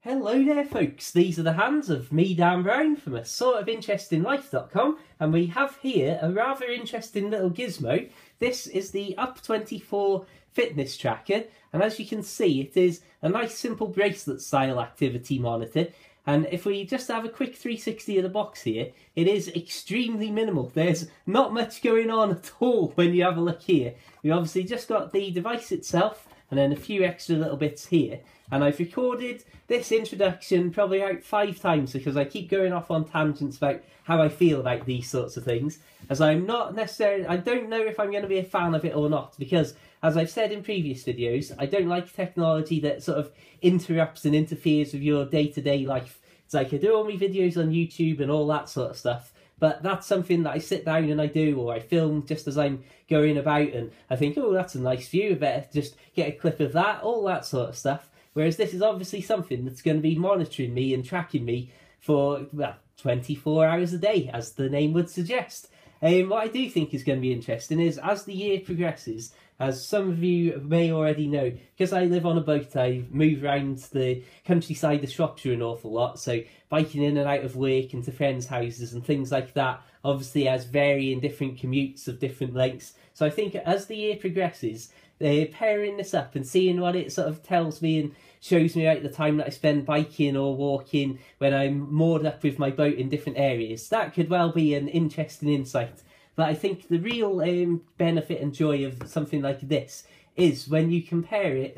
Hello there folks, these are the hands of me, Dan Brown, from a sort of interestinglife.com, and we have here a rather interesting little gizmo. This is the Up24 fitness tracker, and as you can see it is a nice simple bracelet style activity monitor. And if we just have a quick 360 of the box here, it is extremely minimal. There's not much going on at all when you have a look here. We've obviously just got the device itself and then a few extra little bits here. And I've recorded this introduction probably about 5 times because I keep going off on tangents about how I feel about these sorts of things. As I'm not necessarily, I don't know if I'm going to be a fan of it or not, because as I've said in previous videos, I don't like technology that sort of interrupts and interferes with your day-to-day life. It's like I do all my videos on YouTube and all that sort of stuff, but that's something that I sit down and I do, or I film just as I'm going about and I think, oh, that's a nice view, I better just get a clip of that, all that sort of stuff. Whereas this is obviously something that's going to be monitoring me and tracking me for, well, 24 hours a day, as the name would suggest. What I do think is going to be interesting is, as the year progresses, as some of you may already know, because I live on a boat, I move around the countryside of Shropshire an awful lot, so biking in and out of work and to friends' houses and things like that obviously has varying different commutes of different lengths. So I think as the year progresses, pairing this up and seeing what it sort of tells me and shows me out the time that I spend biking or walking when I'm moored up with my boat in different areas, that could well be an interesting insight. But I think the real benefit and joy of something like this is when you compare it,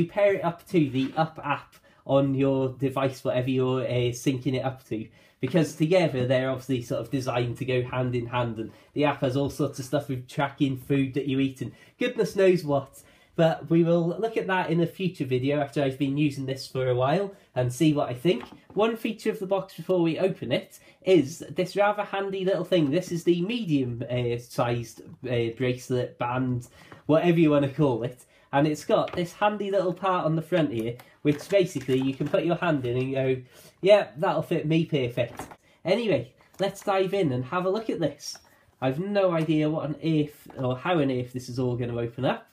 pair it up to the Up app on your device, whatever you're syncing it up to. Because together they're obviously sort of designed to go hand in hand, and the app has all sorts of stuff with tracking food that you eat and goodness knows what. But we will look at that in a future video after I've been using this for a while and see what I think. One feature of the box before we open it is this rather handy little thing. This is the medium sized bracelet, band, whatever you want to call it. And it's got this handy little part on the front here, which basically you can put your hand in and go, yeah, that'll fit me perfect. Anyway, let's dive in and have a look at this. I've no idea what on earth, or how on earth this is all going to open up.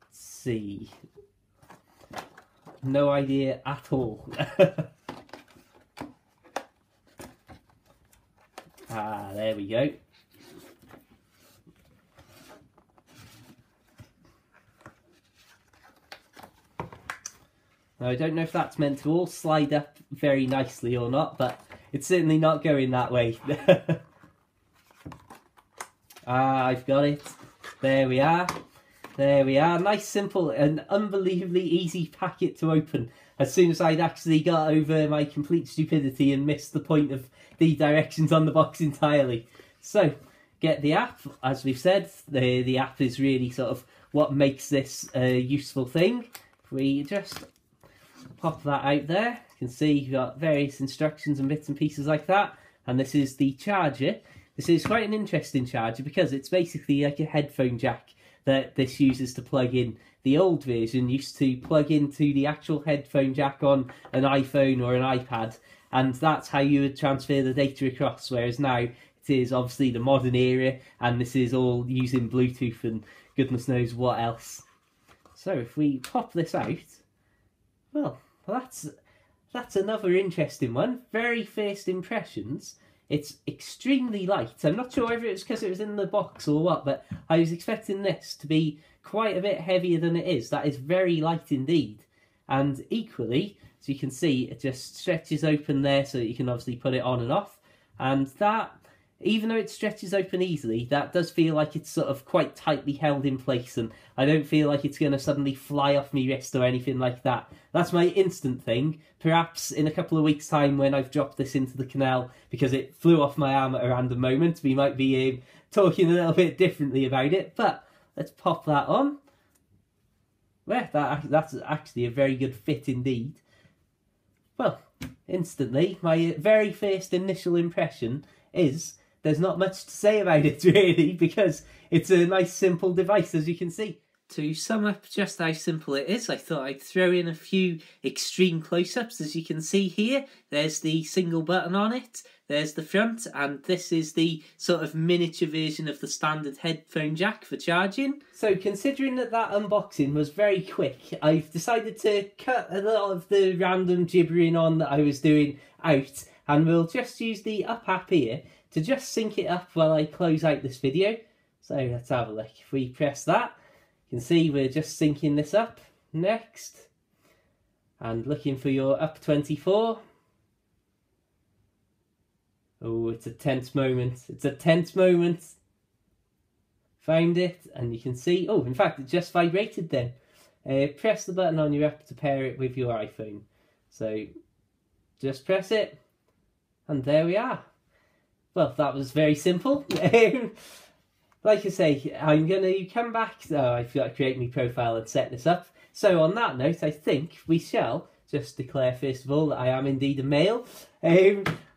Let's see. No idea at all. Ah, there we go. Now, I don't know if that's meant to all slide up very nicely or not, but it's certainly not going that way. Ah, I've got it. There we are. There we are. Nice, simple, and unbelievably easy packet to open. As soon as I'd actually got over my complete stupidity and missed the point of the directions on the box entirely. So, get the app. As we've said, the app is really sort of what makes this a useful thing. If we just pop that out there, you can see you've got various instructions and bits and pieces like that. And this is the charger. This is quite an interesting charger because it's basically like a headphone jack that this uses to plug in. The old version used to plug into the actual headphone jack on an iPhone or an iPad, and that's how you would transfer the data across, whereas now it is obviously the modern era and this is all using Bluetooth and goodness knows what else. So if we pop this out, well, that's another interesting one. Very first impressions. It's extremely light. I'm not sure whether it's because it was in the box or what, but I was expecting this to be quite a bit heavier than it is. That is very light indeed. And equally, as you can see, it just stretches open there so that you can obviously put it on and off. And that, even though it stretches open easily, that does feel like it's sort of quite tightly held in place, and I don't feel like it's going to suddenly fly off my wrist or anything like that. That's my instant thing. Perhaps in a couple of weeks' time when I've dropped this into the canal because it flew off my arm at a random moment, we might be talking a little bit differently about it. But let's pop that on. Well, that's actually a very good fit indeed. Well, instantly, my very first initial impression is there's not much to say about it really, because it's a nice simple device, as you can see. To sum up just how simple it is, I thought I'd throw in a few extreme close-ups. As you can see here, there's the single button on it. there's the front, and this is the sort of miniature version of the standard headphone jack for charging. So considering that unboxing was very quick, I've decided to cut a lot of the random gibbering on that I was doing out, and we'll just use the up app here to just sync it up while I close out this video. So let's have a look. If we press that, you can see we're just syncing this up. Next. And looking for your Up24. Oh, it's a tense moment. It's a tense moment. Found it, and you can see, oh, in fact, it just vibrated then. Press the button on your Up to pair it with your iPhone. So, just press it, and there we are. Well, that was very simple. Like I say, I'm going to come back. Oh, I've got to create my profile and set this up. So on that note, I think we shall just declare first of all that I am indeed a male.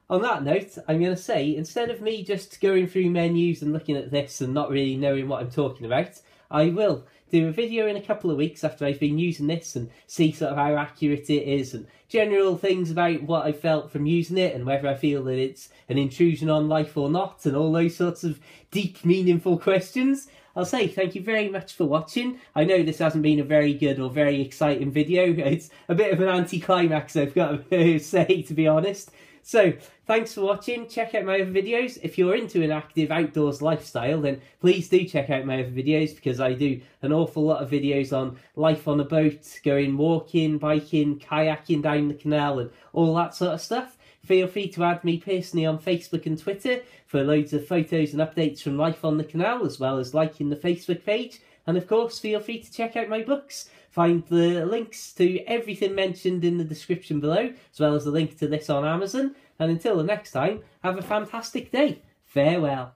On that note, I'm going to say, instead of me just going through menus and looking at this and not really knowing what I'm talking about, I will do a video in a couple of weeks after I've been using this and see sort of how accurate it is and general things about what I felt from using it and whether I feel that it's an intrusion on life or not and all those sorts of deep, meaningful questions. I'll say thank you very much for watching. I know this hasn't been a very good or very exciting video. It's a bit of an anticlimax, I've got to say, to be honest. So, thanks for watching. Check out my other videos. If you're into an active outdoors lifestyle, then please do check out my other videos, because I do an awful lot of videos on life on a boat, going walking, biking, kayaking down the canal and all that sort of stuff. Feel free to add me personally on Facebook and Twitter for loads of photos and updates from life on the canal, as well as liking the Facebook page. And of course, feel free to check out my books. Find the links to everything mentioned in the description below, as well as the link to this on Amazon. And until the next time, have a fantastic day. Farewell.